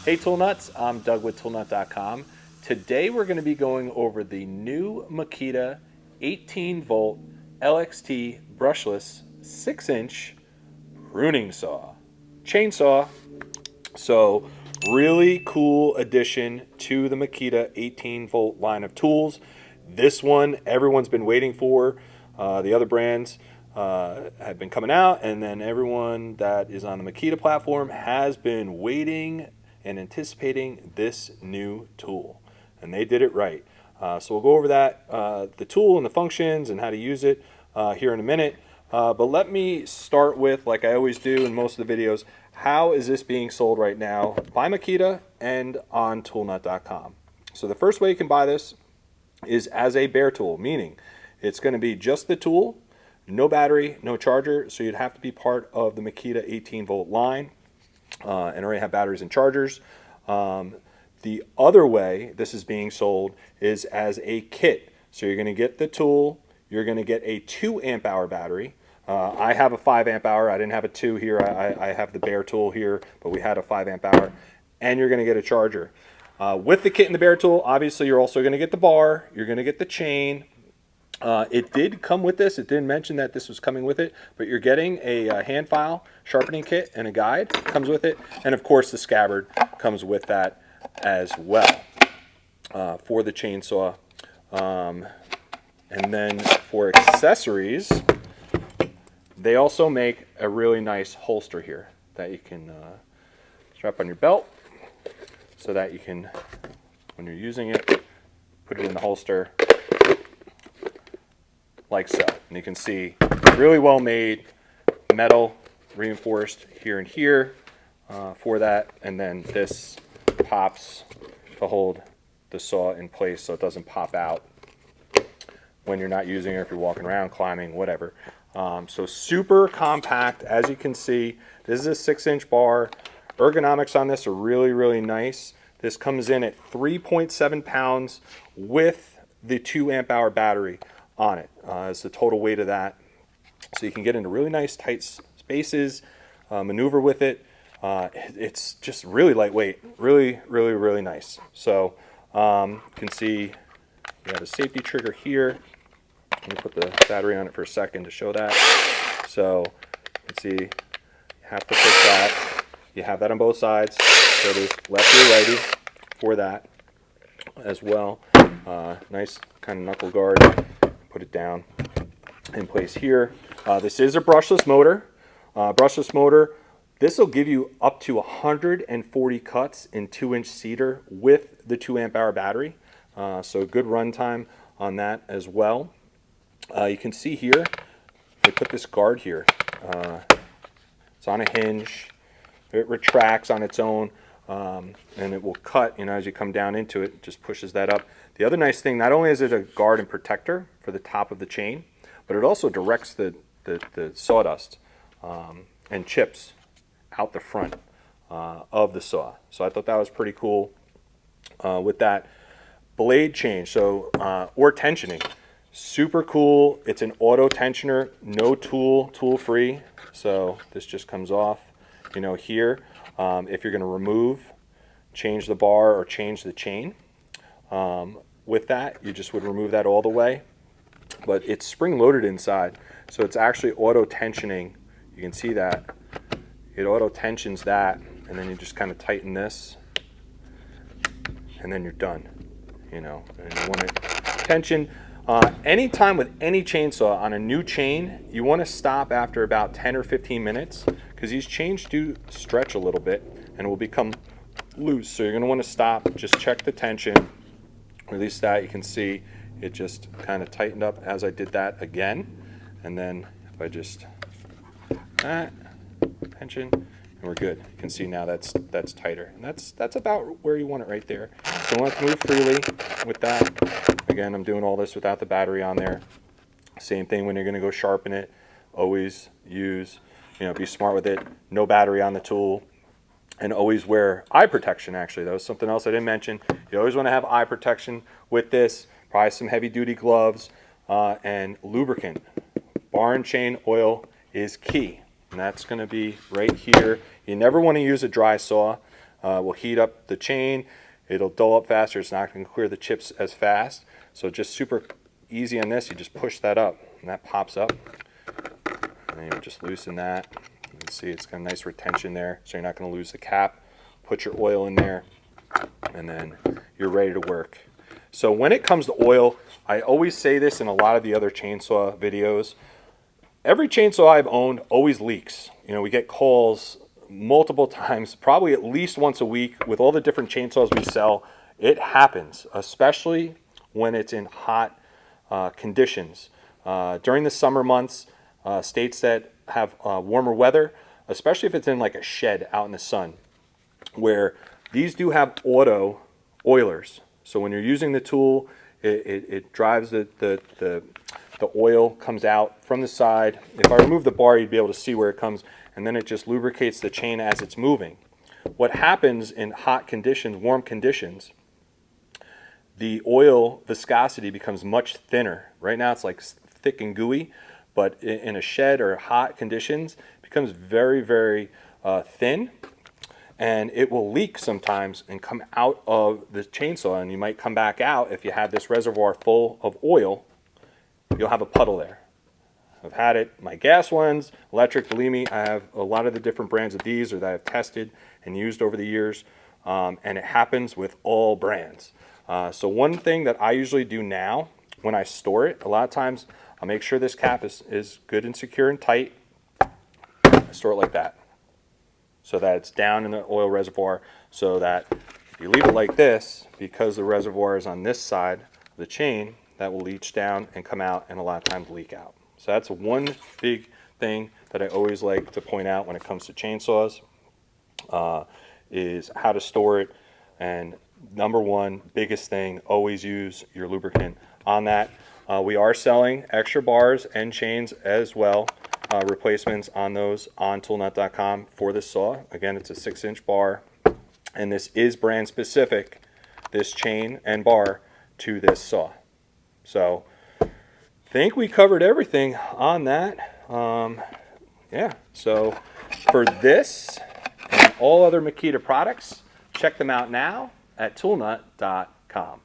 Hey Tool Nuts, I'm Doug with toolnut.com. Today we're going to be going over the new Makita 18 volt LXT brushless 6-inch pruning saw. Chainsaw. So really cool addition to the Makita 18 volt line of tools. This one everyone's been waiting for. The other brands have been coming out, and then everyone that is on the Makita platform has been waiting and anticipating this new tool, and they did it right. So we'll go over that, the tool and the functions and how to use it here in a minute. But let me start with, like I always do in most of the videos, how is this being sold right now by Makita and on toolnut.com. So the first way you can buy this is as a bare tool, meaning it's going to be just the tool, no battery, no charger, so you'd have to be part of the Makita 18 volt line and already have batteries and chargers. The other way this is being sold is as a kit. So you're going to get the tool, you're going to get a 2 amp hour battery. I have a 5 amp hour. I didn't have a 2 here. I have the bare tool here, but we had a 5 amp hour. And you're going to get a charger. With the kit and the bare tool, obviously you're also going to get the bar, you're going to get the chain. It did come with this. It didn't mention that this was coming with it, but you're getting a hand file sharpening kit and a guide comes with it. And of course the scabbard comes with that as well for the chainsaw. And then for accessories, they also make a really nice holster here that you can strap on your belt so that you can, when you're using it, put it in the holster like so. And you can see really well made, metal reinforced here and here for that. And then this pops to hold the saw in place so it doesn't pop out when you're not using it, if you're walking around, climbing, whatever. So super compact, as you can see. This is a 6-inch bar. Ergonomics on this are really, really nice. This comes in at 3.7 pounds with the 2 amp hour battery on it as the total weight of that. So you can get into really nice tight spaces, maneuver with it. It's just really lightweight, really, really, really nice. So you can see you have a safety trigger here. Let me put the battery on it for a second to show that. So you can see you have to push that. You have that on both sides. So there's left and righty for that as well. Nice kind of knuckle guard. Put it down in place here. This is a brushless motor. This will give you up to 140 cuts in 2-inch cedar with the 2 amp hour battery. So good run time on that as well. You can see here, they put this guard here. It's on a hinge. It retracts on its own, and it will cut, as you come down into it, just pushes that up. The other nice thing, not only is it a guard and protector for the top of the chain, but it also directs the sawdust and chips out the front of the saw. So I thought that was pretty cool with that. Blade change, or tensioning. Super cool. It's an auto tensioner, no tool free. So this just comes off, here. If you're going to remove, change the bar or change the chain, with that, you just would remove that all the way. But it's spring loaded inside, so it's actually auto tensioning. You can see that. It auto tensions that, and then you just kind of tighten this, and then you're done. And you want it tension. Anytime with any chainsaw on a new chain, you want to stop after about 10 or 15 minutes because these chains do stretch a little bit and will become loose. So you're going to want to stop, just check the tension, release that. You can see it just kind of tightened up as I did that again. And then if I just tension, and we're good. You can see now that's tighter, and that's about where you want it right there. So you want to move freely with that. Again, I'm doing all this without the battery on there. Same thing when you're going to go sharpen it. Always use, be smart with it. No battery on the tool, and always wear eye protection. Actually, that was something else I didn't mention. You always want to have eye protection with this. Probably some heavy-duty gloves and lubricant. Bar and chain oil is key. And that's going to be right here. You never want to use a dry saw. will heat up the chain. It'll dull up faster. It's not going to clear the chips as fast. So just super easy on this. You just push that up and that pops up. And then you just loosen that. You can see it's got a nice retention there, so you're not going to lose the cap. Put your oil in there, and then you're ready to work. So when it comes to oil, I always say this in a lot of the other chainsaw videos. Every chainsaw I've owned always leaks. You know, we get calls multiple times, probably at least once a week with all the different chainsaws we sell. It happens, especially when it's in hot conditions. During the summer months, states that have warmer weather, especially if it's in like a shed out in the sun, where these do have auto oilers. So when you're using the tool, it drives the oil comes out from the side. If I remove the bar, you'd be able to see where it comes, and then it just lubricates the chain as it's moving. What happens in hot conditions, warm conditions, the oil viscosity becomes much thinner. Right now it's like thick and gooey, but in a shed or hot conditions, it becomes very, very thin, and it will leak sometimes and come out of the chainsaw, and you might come back out. If you have this reservoir full of oil, you'll have a puddle there. I've had it, my gas ones, electric, believe me, I have a lot of the different brands of these or that I've tested and used over the years, and it happens with all brands. So one thing that I usually do now when I store it, a lot of times I'll make sure this cap is good and secure and tight. I store it like that, so that it's down in the oil reservoir, so that if you leave it like this, because the reservoir is on this side of the chain, that will leach down and come out and a lot of times leak out. So that's one big thing that I always like to point out when it comes to chainsaws, is how to store it. And number one, biggest thing, always use your lubricant on that. We are selling extra bars and chains as well, replacements on those on toolnut.com for this saw. Again, it's a 6-inch bar, and this is brand specific, this chain and bar, to this saw. So I think we covered everything on that. Yeah, so for this and all other Makita products, check them out now at toolnut.com.